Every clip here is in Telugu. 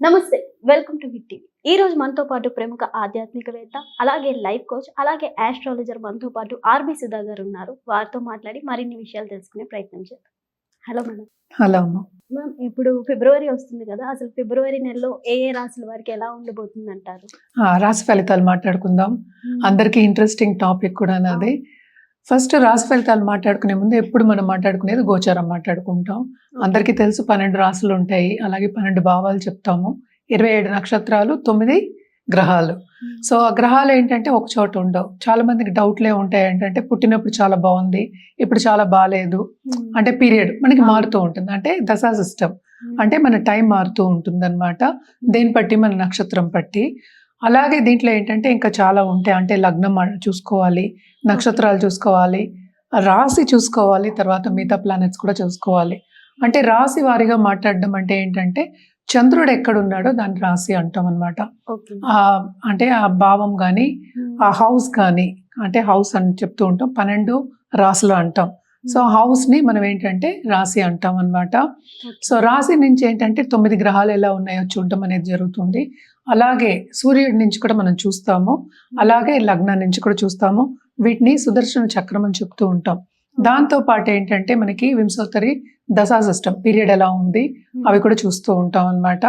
నమస్తే. Welcome to hit TV. ఈ రోజు మనతో పాటు ప్రముఖ ఆధ్యాత్మికవేత్త, అలాగే లైఫ్ కోచ్, అలాగే ఆస్ట్రాలజర్ మనతో పాటు ఆర్‌బి సుధా గారు ఉన్నారు. వారితో మాట్లాడి మరిన్ని విషయాలు తెలుసుకునే ప్రయత్నం చేద్దాం. Hello madam. హలో అమ్మ. మ్యామ్, ఇప్పుడు ఫిబ్రవరి వస్తుంది కదా! అసలు ఫిబ్రవరి నెలలో ఏ ఏ రాశుల వారికి ఎలా ఉండబోతుందంటారు? రాశి ఫలితాలు మాట్లాడుకుందాం. అందరికీ ఇంట్రెస్టింగ్ టాపిక్ కూడా నాది. ఫస్ట్ రాశి ఫలితాలు మాట్లాడుకునే ముందు ఎప్పుడు మనం మాట్లాడుకునేది గోచారం మాట్లాడుకుంటాం. అందరికీ తెలుసు 12 రాశులు ఉంటాయి. అలాగే 12 భావాలు చెప్తాము. 27 నక్షత్రాలు, 9 గ్రహాలు. సో ఆ గ్రహాలు ఏంటంటే ఒక చోట ఉండవు. చాలా మందికి డౌట్లే ఉంటాయి. ఏంటంటే పుట్టినప్పుడు చాలా బాగుంది, ఇప్పుడు చాలా బాగాలేదు. అంటే పీరియడ్ మనకి మారుతూ ఉంటుంది. అంటే దశా సిస్టమ్ అంటే మన టైం మారుతూ ఉంటుంది అనమాట. దేని బట్టి, మన నక్షత్రం బట్టి. అలాగే దీంట్లో ఏంటంటే ఇంకా చాలా ఉంటాయి. అంటే లగ్నం చూసుకోవాలి, నక్షత్రాలు చూసుకోవాలి, రాశి చూసుకోవాలి, తర్వాత మిగతా ప్లానెట్స్ కూడా చూసుకోవాలి. అంటే రాశి వారిగా మాట్లాడడం అంటే ఏంటంటే చంద్రుడు ఎక్కడున్నాడో దాన్ని రాశి అంటాం అనమాట. అంటే ఆ భావం కానీ, ఆ హౌస్ కానీ, అంటే హౌస్ అని చెప్తూ ఉంటాం. 12 రాశులు అంటాం. సో హౌస్ ని మనం ఏంటంటే రాశి అంటాం అనమాట. సో రాశి నుంచి ఏంటంటే 9 గ్రహాలు ఎలా ఉన్నాయో చూడటం అనేది జరుగుతుంది. అలాగే సూర్యుడి నుంచి కూడా మనం చూస్తాము. అలాగే లగ్నం నుంచి కూడా చూస్తాము. వీటిని సుదర్శన చక్రం అని చెప్తూ ఉంటాం. దాంతో పాటు ఏంటంటే మనకి వింశోత్తరి దశా సిస్టమ్ పీరియడ్ ఎలా ఉంది అవి కూడా చూస్తూ ఉంటాం అనమాట.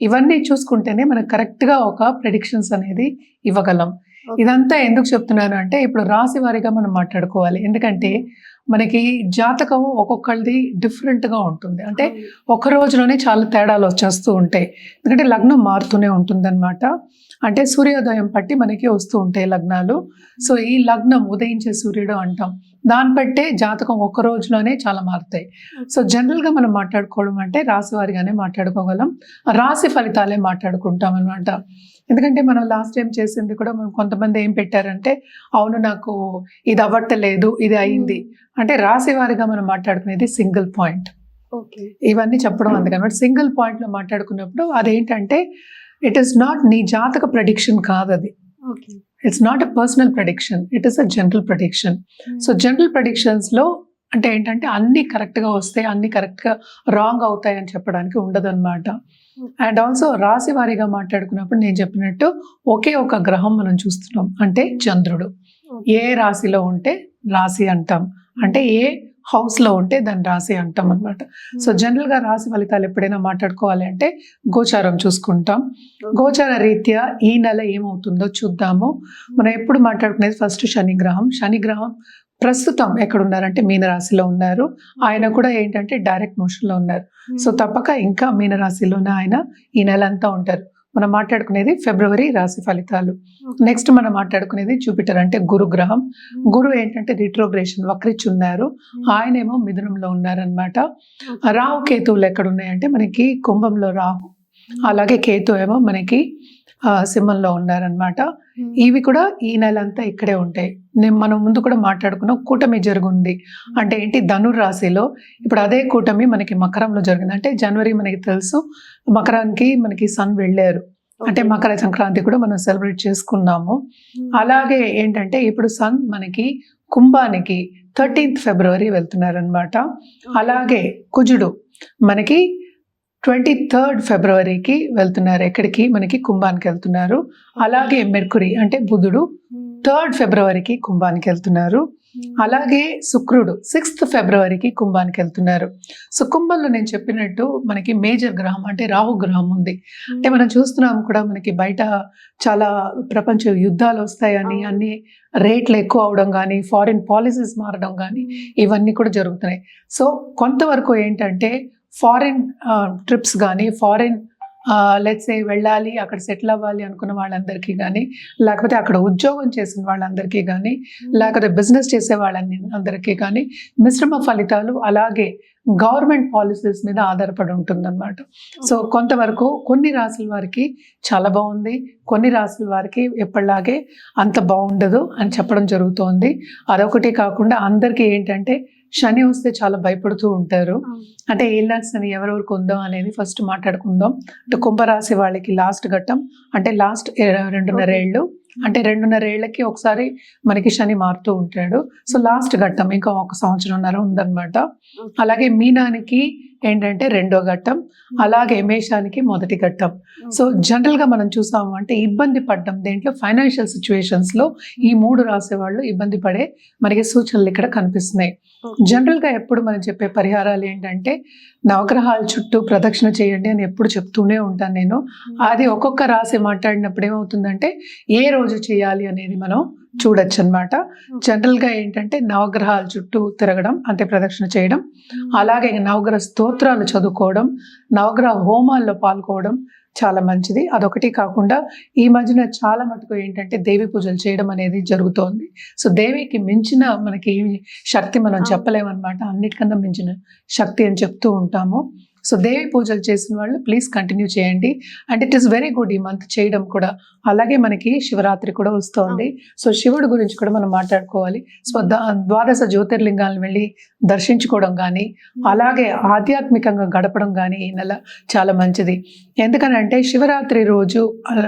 ఇవన్నీ చూసుకుంటేనే మనకు కరెక్ట్ గా ఒక ప్రెడిక్షన్స్ అనేది ఇవ్వగలం. ఇదంతా ఎందుకు చెప్తున్నాను అంటే ఇప్పుడు రాశి వారిగా మనం మాట్లాడుకోవాలి. ఎందుకంటే మనకి జాతకం ఒక్కొక్కరిది డిఫరెంట్గా ఉంటుంది. అంటే ఒక రోజులోనే చాలా తేడాలు వచ్చేస్తూ ఉంటాయి. ఎందుకంటే లగ్నం మారుతూనే ఉంటుందన్నమాట. అంటే సూర్యోదయం బట్టి మనకి వస్తూ ఉంటాయి లగ్నాలు. సో ఈ లగ్నం ఉదయించే సూర్యుడు అంటాం. దాన్ని బట్టే జాతకం ఒక్క రోజులోనే చాలా మారుతాయి. సో జనరల్గా మనం మాట్లాడుకోవడం అంటే రాశి వారిగానే మాట్లాడుకోగలం. రాశి ఫలితాలే మాట్లాడుకుంటాం అనమాట. ఎందుకంటే మనం లాస్ట్ టైం చేసింది కూడా మనం కొంతమంది ఏం పెట్టారంటే అవును నాకు ఇది అవ్వట్లేదు, ఇది అయింది. అంటే రాశి వారిగా మనం మాట్లాడుకునేది సింగిల్ పాయింట్. ఇవన్నీ చెప్పడం అందుకనమాట. సింగిల్ పాయింట్ లో మాట్లాడుకున్నప్పుడు అదేంటంటే ఇట్ ఈస్ నాట్ నీ జాతక ప్రెడిక్షన్ కాదు అది. It's not a personal prediction, it is a general prediction. So general predictions లో అంటే ఏంటంటే అన్ని కరెక్ట్ గా వస్తాయి, అన్ని కరెక్ట్ గా రాంగ్ అవుతాయి అని చెప్పడానికి ఉండదు అనమాట. అండ్ ఆల్సో రాశి వారిగా మాట్లాడుకున్నప్పుడు నేను చెప్పినట్టు ఒకే ఒక గ్రహం మనం చూస్తున్నాం, అంటే చంద్రుడు. ఏ రాశిలో ఉంటే రాశి అంటాం, అంటే ఏ హౌస్ లో ఉంటే దాన్ని రాశి అంటాం అనమాట. సో జనరల్ గా రాశి ఫలితాలు ఎప్పుడైనా మాట్లాడుకోవాలి అంటే గోచారం చూసుకుంటాం. గోచార రీత్యా ఈ నెల ఏమవుతుందో చూద్దాము. మనం ఎప్పుడు మాట్లాడుకునేది ఫస్ట్ శనిగ్రహం. శనిగ్రహం ప్రస్తుతం ఎక్కడున్నారంటే మీనరాశిలో ఉన్నారు. ఆయన కూడా ఏంటంటే డైరెక్ట్ మోషన్ లో ఉన్నారు. సో తప్పక ఇంకా మీనరాశిలోనే ఆయన ఈ నెల అంతా ఉంటారు. మనం మాట్లాడుకునేది ఫిబ్రవరి రాశి ఫలితాలు. నెక్స్ట్ మనం మాట్లాడుకునేది జూపిటర్ అంటే గురుగ్రహం. గురు ఏంటంటే రిట్రోగ్రేషన్ వక్రించి ఉన్నారు. ఆయనేమో మిథునంలో ఉన్నారనమాట. రాహు కేతువులు ఎక్కడ ఉన్నాయంటే మనకి కుంభంలో రాహు, అలాగే కేతు ఏమో మనకి సింహంలో ఉన్నారనమాట. ఇవి కూడా ఈ నెల అంతా ఇక్కడే ఉంటాయి. మనం ముందు కూడా మాట్లాడుకున్నాం, కూటమి జరుగుంది అంటే ఏంటి ధనుర్ రాశిలో. ఇప్పుడు అదే కూటమి మనకి మకరంలో జరిగింది. అంటే జనవరి మనకి తెలుసు మకరానికి మనకి సన్ వెళ్ళారు. అంటే మకర సంక్రాంతి కూడా మనం సెలబ్రేట్ చేసుకున్నాము. అలాగే ఏంటంటే ఇప్పుడు సన్ మనకి కుంభానికి 13th ఫిబ్రవరి వెళ్తున్నారనమాట. అలాగే కుజుడు మనకి 23rd ఫిబ్రవరికి వెళ్తున్నారు. ఎక్కడికి? మనకి కుంభానికి వెళ్తున్నారు. అలాగే మెర్కురీ అంటే బుధుడు 3rd ఫిబ్రవరికి కుంభానికి వెళ్తున్నారు. అలాగే శుక్రుడు 6th ఫిబ్రవరికి కుంభానికి వెళ్తున్నారు. సో కుంభంలో నేను చెప్పినట్టు మనకి మేజర్ గ్రహం అంటే రాహు గ్రహం ఉంది. అంటే మనం చూస్తున్నాం కూడా మనకి బయట చాలా ప్రపంచ యుద్ధాలు వస్తాయని, అన్ని రేట్లు ఎక్కువ అవడం కానీ, ఫారిన్ పాలసీస్ మారడం కానీ ఇవన్నీ కూడా జరుగుతున్నాయి. సో కొంతవరకు ఏంటంటే ఫారిన్ ట్రిప్స్ కానీ, ఫారిన్ లెట్స్ వెళ్ళాలి, అక్కడ సెటిల్ అవ్వాలి అనుకున్న వాళ్ళందరికీ కానీ, లేకపోతే అక్కడ ఉద్యోగం చేసిన వాళ్ళందరికీ కానీ, లేకపోతే బిజినెస్ చేసే వాళ్ళందరికీ కానీ మిశ్రమ ఫలితాలు, అలాగే గవర్నమెంట్ పాలసీస్ మీద ఆధారపడి ఉంటుందన్నమాట. సో కొంతవరకు కొన్ని రాశుల వారికి చాలా బాగుంది, కొన్ని రాశుల వారికి ఎప్పటిలాగే అంత బాగుండదు అని చెప్పడం జరుగుతోంది. అదొకటి కాకుండా అందరికీ ఏంటంటే శని వస్తే చాలా భయపడుతూ ఉంటారు. అంటే ఏళ్ళకి శని ఎవరెవరికి ఉందో అనేది ఫస్ట్ మాట్లాడుకుందాం. అంటే కుంభరాశి వాళ్ళకి లాస్ట్ ఘట్టం అంటే లాస్ట్ 2.5 ఏళ్ళు, అంటే 2.5 ఏళ్ళకి ఒకసారి మనకి శని మారుతూ ఉంటాడు. సో లాస్ట్ ఘట్టం ఇంకా 1 సంవత్సరంన్నర ఉందన్నమాట. అలాగే మీనానికి ఏంటంటే రెండో ఘట్టం, అలాగే మేషానికి మొదటి ఘట్టం. సో జనరల్గా మనం చూసాము అంటే ఇబ్బంది పడ్డం దేంట్లో ఫైనాన్షియల్ సిచ్యువేషన్స్లో ఈ 3 రాసే వాళ్ళు ఇబ్బంది పడే మనకి సూచనలు ఇక్కడ కనిపిస్తున్నాయి. జనరల్గా ఎప్పుడు మనం చెప్పే పరిహారాలు ఏంటంటే నవగ్రహాల చుట్టూ ప్రదక్షిణ చేయండి అని ఎప్పుడు చెప్తూనే ఉంటాను నేను. అది ఒక్కొక్క రాశి మాట్లాడినప్పుడు ఏమవుతుందంటే ఏ రోజు చేయాలి అనేది మనం చూడొచ్చు అనమాట. జనరల్గా ఏంటంటే నవగ్రహాల చుట్టూ తిరగడం అంటే ప్రదక్షిణ చేయడం, అలాగే నవగ్రహ స్తోత్రాలు చదువుకోవడం, నవగ్రహ హోమాల్లో పాల్గొవడం చాలా మంచిది. అదొకటి కాకుండా ఈ మధ్యన చాలా మటుకు ఏంటంటే దేవి పూజలు చేయడం అనేది జరుగుతోంది. సో దేవికి మించిన మనకి శక్తి మనం చెప్పలేమన్నమాట. అన్నిటికన్నా మించిన శక్తి అని చెప్తూ ఉంటాము. సో దేవి పూజలు చేసిన వాళ్ళు ప్లీజ్ కంటిన్యూ చేయండి. And it is very good ఈ మంత్ చేయడం కూడా. అలాగే మనకి శివరాత్రి కూడా వస్తోంది. సో శివుడి గురించి కూడా మనం మాట్లాడుకోవాలి. సో ద్వాదశ జ్యోతిర్లింగాలను వెళ్ళి దర్శించుకోవడం కానీ, అలాగే ఆధ్యాత్మికంగా గడపడం కానీ ఈ నెల చాలా మంచిది. ఎందుకనంటే శివరాత్రి రోజు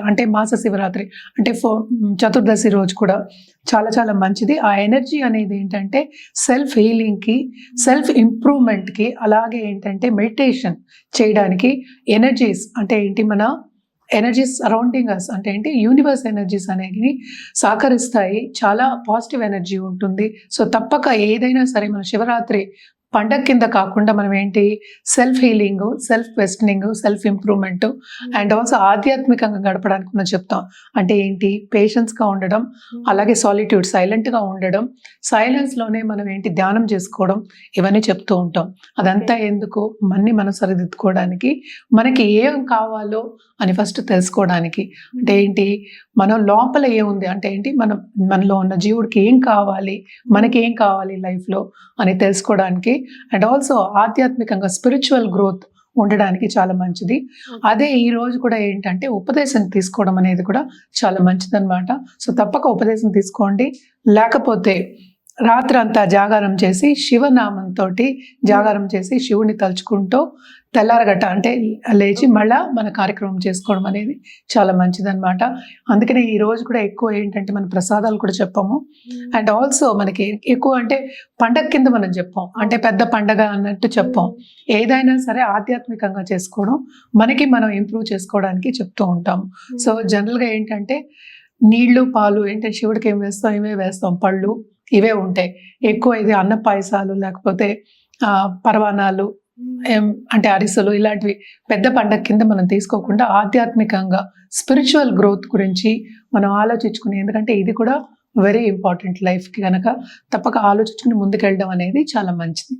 అంటే మాస శివరాత్రి అంటే చతుర్దశి రోజు కూడా చాలా చాలా మంచిది. ఆ ఎనర్జీ అనేది ఏంటంటే సెల్ఫ్ హీలింగ్కి, సెల్ఫ్ ఇంప్రూవ్మెంట్కి, అలాగే ఏంటంటే మెడిటేషన్ చేయడానికి ఎనర్జీస్ అంటే ఏంటి మన ఎనర్జీస్ సరౌండింగ్ అస్ అంటే ఏంటి యూనివర్స్ ఎనర్జీస్ అనేవి సహకరిస్తాయి. చాలా పాజిటివ్ ఎనర్జీ ఉంటుంది. సో తప్పక ఏదైనా సరే మన శివరాత్రి పండగ కింద కాకుండా మనం ఏంటి self healing, self questioning, self improvement and also ఆధ్యాత్మికంగా గడపడానికి మనం చెప్తాం. అంటే ఏంటి పేషెన్స్గా ఉండడం, అలాగే సాలిట్యూడ్ సైలెంట్గా ఉండడం, సైలెన్స్లోనే మనం ఏంటి ధ్యానం చేసుకోవడం, ఇవన్నీ చెప్తూ ఉంటాం. అదంతా ఎందుకు మనం సరిదిద్దుకోవడానికి, మనకి ఏం కావాలో అని ఫస్ట్ తెలుసుకోవడానికి. అంటే ఏంటి మనం లోపల ఏముంది అంటే ఏంటి మనలో ఉన్న జీవుడికి ఏం కావాలి, మనకి ఏం కావాలి లైఫ్లో అని తెలుసుకోవడానికి అండ్ ఆల్సో ఆధ్యాత్మికంగా స్పిరిచువల్ గ్రోత్ ఉండడానికి చాలా మంచిది. అదే ఈ రోజు కూడా ఏంటంటే ఉపదేశం తీసుకోవడం అనేది కూడా చాలా మంచిదన్నమాట. సో తప్పక ఉపదేశం తీసుకోండి. లేకపోతే రాత్రంతా జాగారం చేసి శివనామంతో జాగారం చేసి శివుని తలుచుకుంటూ తెల్లారగట్ట అంటే లేచి మళ్ళా మన కార్యక్రమం చేసుకోవడం అనేది చాలా మంచిదన్నమాట. అందుకనే ఈ రోజు కూడా ఎక్కువ ఏంటంటే మన ప్రసాదాలు కూడా చెప్పాము. అండ్ ఆల్సో మనకి ఎక్కువ అంటే పండగ కింద మనం చెప్పాం, అంటే పెద్ద పండగ అన్నట్టు చెప్పాం. ఏదైనా సరే ఆధ్యాత్మికంగా చేసుకోవడం, మనకి మనం ఇంప్రూవ్ చేసుకోవడానికి చెప్తూ ఉంటాం. సో జనరల్గా ఏంటంటే నీళ్లు పాలు ఏంటంటే శివుడికి ఏం వేస్తాం, ఇవే వేస్తాం, పళ్ళు ఇవే ఉంటాయి ఎక్కువ. ఇది అన్న పాయసాలు లేకపోతే పరవానాలు అంటే అరిసెలు ఇలాంటివి పెద్ద పండగ కింద మనం తీసుకోకుండా ఆధ్యాత్మికంగా స్పిరిచువల్ గ్రోత్ గురించి మనం ఆలోచించుకుని, ఎందుకంటే ఇది కూడా వెరీ ఇంపార్టెంట్ లైఫ్కి కనుక తప్పక ఆలోచించుకుని ముందుకెళ్ళడం అనేది చాలా మంచిది.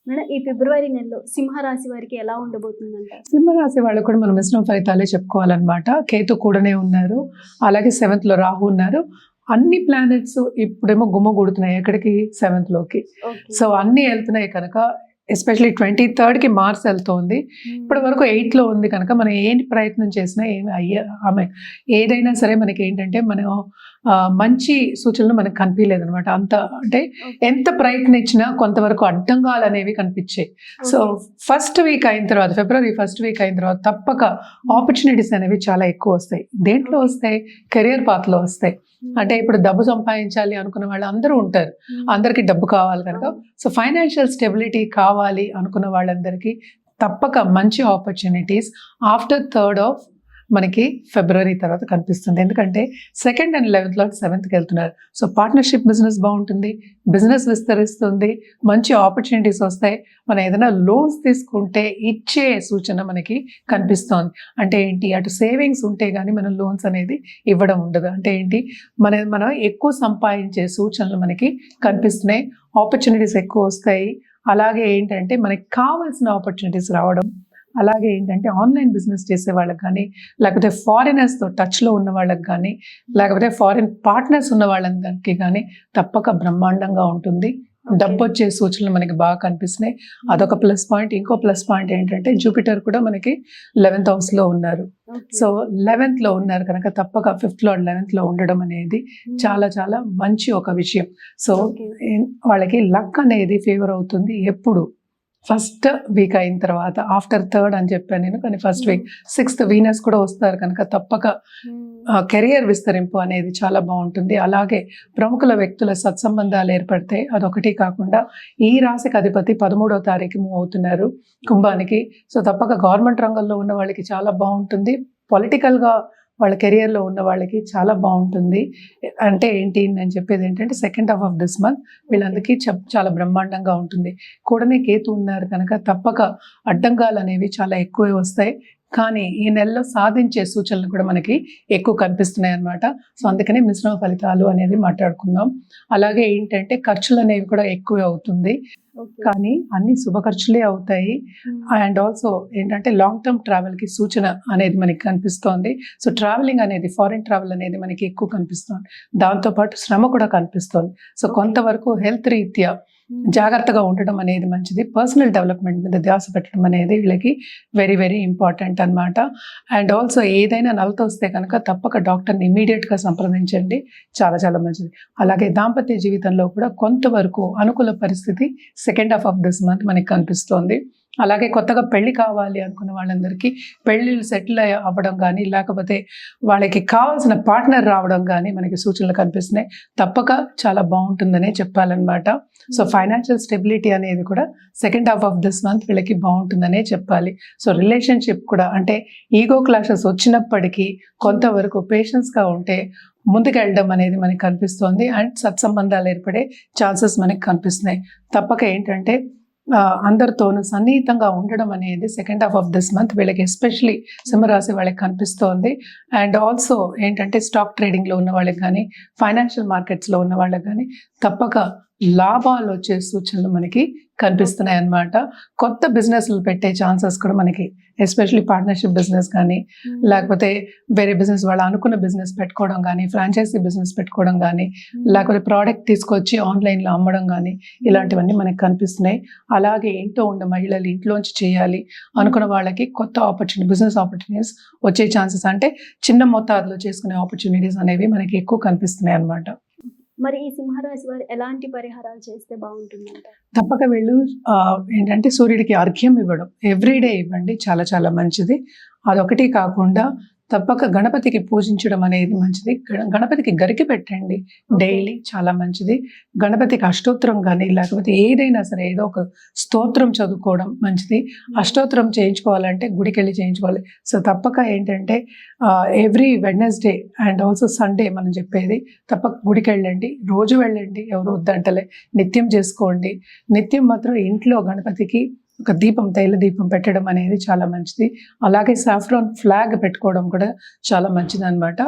మేడం ఈ ఫిబ్రవరి నెలలో సింహరాశి వారికి ఎలా ఉండబోతుందంట? సింహరాశి వాళ్ళకు కూడా మనం మిశ్రమ ఫలితాలే చెప్పుకోవాలన్నమాట. కేతు కూడానే ఉన్నారు, అలాగే 7th లో రాహు ఉన్నారు. అన్ని ప్లానెట్స్ ఇప్పుడేమో గుమ్మగూడుతున్నాయి ఎక్కడికి 7th లోకి. సో అన్ని వెళ్తున్నాయి కనుక ఎస్పెషలీ 23rd మార్స్ వెళ్తోంది. ఇప్పటి వరకు 8th లో ఉంది కనుక మనం ఏంటి ప్రయత్నం చేసినా ఆమె ఏదైనా సరే మనకి ఏంటంటే మనం మంచి సూచనలు మనకు కనిపించలేదు అనమాట. అంత అంటే ఎంత ప్రయత్నించినా కొంతవరకు అడ్డంగాలు అనేవి కనిపించాయి. సో ఫస్ట్ వీక్ అయిన తర్వాత ఫిబ్రవరి ఫస్ట్ వీక్ అయిన తర్వాత తప్పక ఆపర్చునిటీస్ అనేవి చాలా ఎక్కువ వస్తాయి. దేంట్లో వస్తాయి? కెరియర్ పాత్లో వస్తాయి. అంటే ఇప్పుడు డబ్బు సంపాదించాలి అనుకున్న వాళ్ళు అందరూ ఉంటారు, అందరికీ డబ్బు కావాలి కనుక. సో ఫైనాన్షియల్ స్టెబిలిటీ కావాలి అనుకున్న వాళ్ళందరికీ తప్పక మంచి ఆపర్చునిటీస్ ఆఫ్టర్ 3rd of మనకి ఫిబ్రవరి తర్వాత కనిపిస్తుంది. ఎందుకంటే 2nd and 11th లో 7th వెళ్తున్నారు. సో పార్ట్నర్షిప్ బిజినెస్ బాగుంటుంది, బిజినెస్ విస్తరిస్తుంది, మంచి ఆపర్చునిటీస్ వస్తాయి. మనం ఏదైనా లోన్స్ తీసుకుంటే ఇచ్చే సూచన మనకి కనిపిస్తోంది. అంటే ఏంటి అటు సేవింగ్స్ ఉంటే కానీ మనం లోన్స్ అనేది ఇవ్వడం ఉండదు. అంటే ఏంటి మనం ఎక్కువ సంపాదించే సూచనలు మనకి కనిపిస్తున్నాయి, ఆపర్చునిటీస్ ఎక్కువ వస్తాయి. అలాగే ఏంటంటే మనకి కావాల్సిన ఆపర్చునిటీస్ రావడం, అలాగే ఏంటంటే ఆన్లైన్ బిజినెస్ చేసే వాళ్ళకి కానీ, లేకపోతే ఫారినర్స్తో టచ్లో ఉన్న వాళ్ళకి కానీ, లేకపోతే ఫారిన్ పార్ట్నర్స్ ఉన్న వాళ్ళకి కానీ తప్పక బ్రహ్మాండంగా ఉంటుంది. డబ్బు వచ్చే సూచనలు మనకి బాగా కనిపిస్తున్నాయి. అదొక ప్లస్ పాయింట్. ఇంకో ప్లస్ పాయింట్ ఏంటంటే జూపిటర్ కూడా మనకి 11th హౌస్లో ఉన్నారు. సో 11th లో ఉన్నారు కనుక తప్పక 5th లో 11th లో ఉండడం అనేది చాలా చాలా మంచి ఒక విషయం. సో వాళ్ళకి లక్ అనేది ఫేవర్ అవుతుంది ఎప్పుడు ఫస్ట్ వీక్ అయిన తర్వాత ఆఫ్టర్ 3rd అని చెప్పాను నేను, కానీ ఫస్ట్ వీక్ 6th వీనస్ కూడా వస్తారు కనుక తప్పక కెరియర్ విస్తరింపు అనేది చాలా బాగుంటుంది. అలాగే ప్రముఖుల వ్యక్తుల సత్సంబంధాలు ఏర్పడతాయి. అదొకటి కాకుండా ఈ రాశికి అధిపతి 13వ తారీఖు మూవ్ అవుతున్నారు కుంభానికి. సో తప్పక గవర్నమెంట్ రంగంలో ఉన్న వాళ్ళకి చాలా బాగుంటుంది. పొలిటికల్గా వాళ్ళ కెరియర్లో ఉన్న వాళ్ళకి చాలా బాగుంటుంది. అంటే ఏంటి నేను చెప్పేది ఏంటంటే second half of this month వీళ్ళందరికీ చాలా బ్రహ్మాండంగా ఉంటుంది. కూడానే కేతు ఉన్నారు కనుక తప్పక అడ్డంగాలు అనేవి చాలా ఎక్కువే వస్తాయి, కానీ ఈ నెలలో సాధించే సూచనలు కూడా మనకి ఎక్కువ కనిపిస్తున్నాయి అన్నమాట. సో అందుకనే మిశ్రమ ఫలితాలు అనేది మాట్లాడుకుందాం. అలాగే ఏంటంటే ఖర్చులు అనేవి కూడా ఎక్కువే అవుతుంది, కానీ అన్ని శుభ ఖర్చులే అవుతాయి. అండ్ ఆల్సో ఏంటంటే లాంగ్ టర్మ్ ట్రావెల్కి సూచన అనేది మనకి కనిపిస్తోంది. సో ట్రావెలింగ్ అనేది ఫారిన్ ట్రావెల్ అనేది మనకి ఎక్కువ కనిపిస్తోంది. దాంతోపాటు శ్రమ కూడా కనిపిస్తోంది. సో కొంతవరకు హెల్త్ రీత్యా జాగ్రత్తగా ఉండడం అనేది మంచిది. పర్సనల్ డెవలప్మెంట్ మీద ధ్యాస పెట్టడం అనేది వీళ్ళకి వెరీ వెరీ ఇంపార్టెంట్ అన్నమాట. అండ్ ఆల్సో ఏదైనా నలత వస్తే కనుక తప్పక డాక్టర్ని ఇమీడియట్గా సంప్రదించండి, చాలా చాలా మంచిది. అలాగే దాంపత్య జీవితంలో కూడా కొంతవరకు అనుకూల పరిస్థితి second half of this month మనకి కనిపిస్తోంది. అలాగే కొత్తగా పెళ్లి కావాలి అనుకున్న వాళ్ళందరికీ పెళ్ళిళ్ళు సెటిల్ అవ్వడం కానీ, లేకపోతే వాళ్ళకి కావాల్సిన పార్ట్నర్ రావడం కానీ మనకి సూచనలు కనిపిస్తున్నాయి. తప్పక చాలా బాగుంటుందనే చెప్పాలన్నమాట. సో ఫైనాన్షియల్ స్టెబిలిటీ అనేది కూడా second half of this month వీళ్ళకి బాగుంటుందనే చెప్పాలి. సో రిలేషన్షిప్ కూడా అంటే ఈగో క్లాషెస్ వచ్చినప్పటికీ కొంతవరకు పేషెన్స్గా ఉంటే ముందుకెళ్ళడం అనేది మనకి కనిపిస్తోంది. అండ్ సత్సంబంధాలు ఏర్పడే ఛాన్సెస్ మనకి కనిపిస్తున్నాయి. తప్పక ఏంటంటే అందరితోనూ సన్నిహితంగా ఉండడం అనేది second half of this month వీళ్ళకి ఎస్పెషలీ సింహరాశి వాళ్ళకి కనిపిస్తోంది. అండ్ ఆల్సో ఏంటంటే స్టాక్ ట్రేడింగ్లో ఉన్న వాళ్ళకి కానీ, ఫైనాన్షియల్ మార్కెట్స్లో ఉన్న వాళ్ళకి కానీ తప్పక లాభాలు వచ్చే సూచనలు మనకి కనిపిస్తున్నాయి అన్నమాట. కొత్త బిజినెస్లు పెట్టే ఛాన్సెస్ కూడా మనకి ఎస్పెషలీ పార్ట్నర్షిప్ బిజినెస్ కానీ, లేకపోతే వేరే బిజినెస్ వాళ్ళు అనుకున్న బిజినెస్ పెట్టుకోవడం కానీ, ఫ్రాంచైజీ బిజినెస్ పెట్టుకోవడం కానీ, లేకపోతే ప్రోడక్ట్ తీసుకొచ్చి ఆన్లైన్లో అమ్మడం కానీ, ఇలాంటివన్నీ మనకి కనిపిస్తున్నాయి. అలాగే ఇంట్లో ఉన్న మహిళలు ఇంట్లోంచి చేయాలి అనుకున్న వాళ్ళకి కొత్త బిజినెస్ ఆపర్చునిటీస్ వచ్చే ఛాన్సెస్, అంటే చిన్న మొత్తాదులో చేసుకునే ఆపర్చునిటీస్ అనేవి మనకి ఎక్కువ కనిపిస్తున్నాయి అన్నమాట. మరి ఈ సింహరాశి వారు ఎలాంటి పరిహారాలు చేస్తే బాగుంటుందంట? తప్పక వీళ్ళు ఏంటంటే సూర్యుడికి అర్ఘ్యం ఇవ్వడం ఎవ్రీడే ఇవ్వండి, చాలా చాలా మంచిది. అదొకటి కాకుండా తప్పక గణపతికి పూజించడం అనేది మంచిది. గణపతికి గరికి పెట్టండి డైలీ, చాలా మంచిది. గణపతికి అష్టోత్తరం కానీ, లేకపోతే ఏదైనా సరే ఏదో ఒక స్తోత్రం చదువుకోవడం మంచిది. అష్టోత్తరం చేయించుకోవాలంటే గుడికి వెళ్ళి చేయించుకోవాలి. సో తప్పక ఏంటంటే every Wednesday and also Sunday మనం చెప్పేది, తప్పక గుడికి వెళ్ళండి, రోజు వెళ్ళండి, ఎవరు వద్దంటలే, నిత్యం చేసుకోండి. నిత్యం మాత్రం ఇంట్లో గణపతికి ఒక దీపం, తైల దీపం పెట్టడం అనేది చాలా మంచిది. అలాగే సాఫ్రాన్ ఫ్లాగ్ పెట్టుకోవడం కూడా చాలా మంచిది అన్నమాట.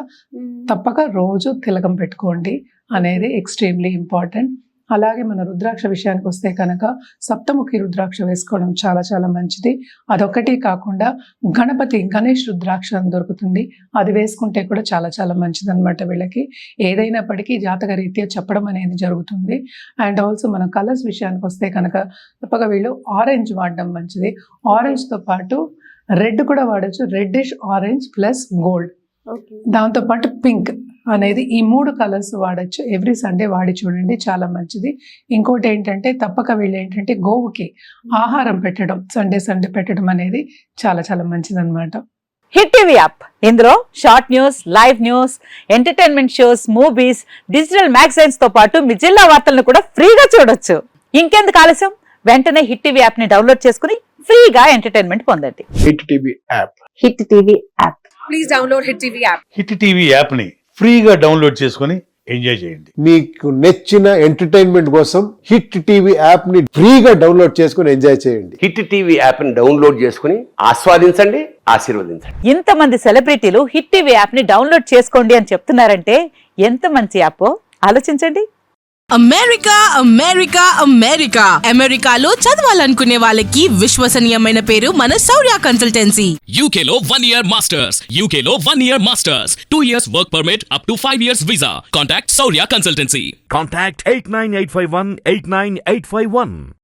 తప్పక రోజు తిలకం పెట్టుకోండి అనేది ఎక్స్ట్రీమ్లీ ఇంపార్టెంట్. అలాగే మన రుద్రాక్ష విషయానికి వస్తే కనుక సప్తముఖి రుద్రాక్ష వేసుకోవడం చాలా చాలా మంచిది. అదొకటి కాకుండా గణేష్ రుద్రాక్ష అని దొరుకుతుంది, అది వేసుకుంటే కూడా చాలా చాలా మంచిది అనమాట. వీళ్ళకి ఏదైనప్పటికీ జాతక రీత్యా చెప్పడం అనేది జరుగుతుంది. అండ్ ఆల్సో మన కలర్స్ విషయానికి వస్తే కనుక తప్పక వీళ్ళు ఆరెంజ్ వాడడం మంచిది. ఆరెంజ్తో పాటు రెడ్ కూడా వాడచ్చు, రెడ్డిష్ ఆరెంజ్ ప్లస్ గోల్డ్, దాంతోపాటు పింక్ అనేది, ఈ 3 కలర్స్ వాడచ్చు. ఎవ్రీ సండే వాడి చూడండి, చాలా మంచిది. ఇంకోటి ఏంటంటే తప్పక వీళ్ళు ఏంటంటే గోవుకి ఆహారం పెట్టడం, సండే పెట్టడం అనేది చాలా చాలా మంచిది అనమాట. హిట్ టీవీ యాప్, ఇందులో short news, live news, entertainment shows, movies, digital magazines తో పాటు మీ జిల్లా వార్తలను కూడా ఫ్రీగా చూడొచ్చు. ఇంకెందుకు ఆలస్యం, వెంటనే హిట్ టీవీ యాప్ ని డౌన్లోడ్ చేసుకుని ఫ్రీగా ఎంటర్టైన్మెంట్ పొందండి. Hit TV app. Hit TV app. Please download hit TV app. Hit TV app ని ఫ్రీగా డౌన్లోడ్ చేసుకొని ఎంజాయ్ చేయండి. మీకు నచ్చిన ఎంటర్టైన్మెంట్ కోసం హిట్ టీవీ యాప్ ని ఫ్రీగా డౌన్లోడ్ చేసుకొని ఎంజాయ్ చేయండి. హిట్ టీవీ యాప్ ని డౌన్లోడ్ చేసుకుని ఆస్వాదించండి, ఆశీర్వదించండి. ఇంతమంది సెలబ్రిటీలు హిట్ టీవీ యాప్ ని డౌన్లోడ్ చేసుకోండి అని చెప్తున్నారంటే ఎంత మంచి యాప్ ఆలోచించండి. అమెరికా అమెరికా అమెరికా అమెరికాలో చదవాలనుకునే వాళ్ళకి విశ్వసనీయమైన పేరు మన శౌర్య కన్సల్టెన్సీ. UK లో 1 year masters. UK లో 1 year masters. 2 years work permit up to 5 years visa. Contact Saurya Consultancy. Contact 89851 89851.